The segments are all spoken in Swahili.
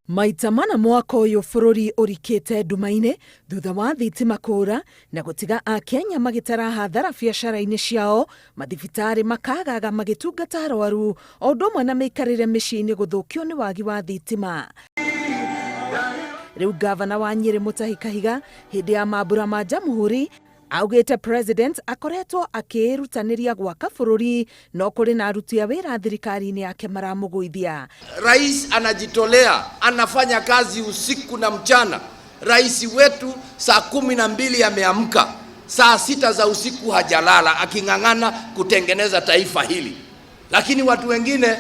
Maita mana mwaka ũyũ bũrũri ũrikĩte nduma-inĩ thutha wa thitima kũũra na gũtiga Akenya magĩtara hathara biacara-inĩ ciao, mathibitarĩ makagaga magĩtungata arwaru, o ũndũ ũmwe na mĩikarĩre mĩciĩ-inĩ gũthũkio nĩ wagi wa thitima. Rĩu gavana wa Nyĩrĩ Mutahi Kahiga hĩndĩ ya mambura ma Jamhuri augĩte president akoretwo akĩĩrutanĩria gwaka bũrũri, no kũrĩ na aruti a wĩra thirikari-inĩ yake maramũgũithia. Rais anajitolea, anafanya kazi usiku na mchana. Rais wetu saa 12 ameamka, saa 6 za usiku hajalala aking'ang'ana kutengeneza taifa hili. Lakini watu wengine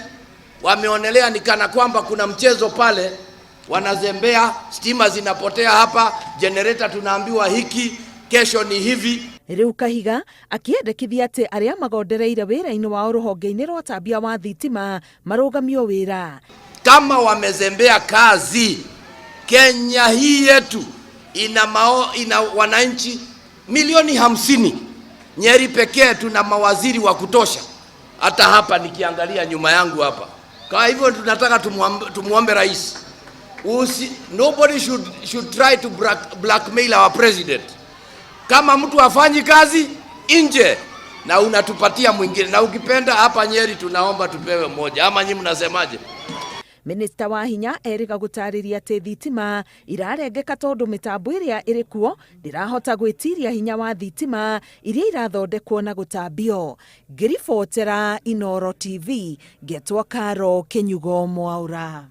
wameonelea ni kana kwamba kuna mchezo pale, wanazembea, stima zinapotea hapa, generator tunaambiwa hiki, kesho ni hivi. Rĩu Kahiga akĩendekithia atĩ arĩa magondereire wĩra-inĩ wao rũhonge-inĩ rwa ũtambia wa thitima marũgamio wĩra. Kama wamezembea kazi, Kenya hii yetu ina wananchi milioni 50. Nyeri pekee tuna mawaziri wa kutosha. Hata hapa nikiangalia nyuma yangu hapa. Kwa hivyo tunataka tumuombe rais. Nobody should try to blackmail our president. Kama mtu afanyi kazi nje na unatupatia mwingine, na ukipenda hapa Nyeri tunaomba tupewe mmoja, ama nyinyi mnasemaje? Minista wa hinya eriga gũtarĩria atĩ thitima irarengeka tondũ mĩtambo ĩrĩa ĩrĩ kuo ndĩrahota gwĩtiria hinya wa thitima iria irathondekwo na gũtambio. Ngĩribotera Inooro TV, Getwo Karo Kenyugo Mwaura.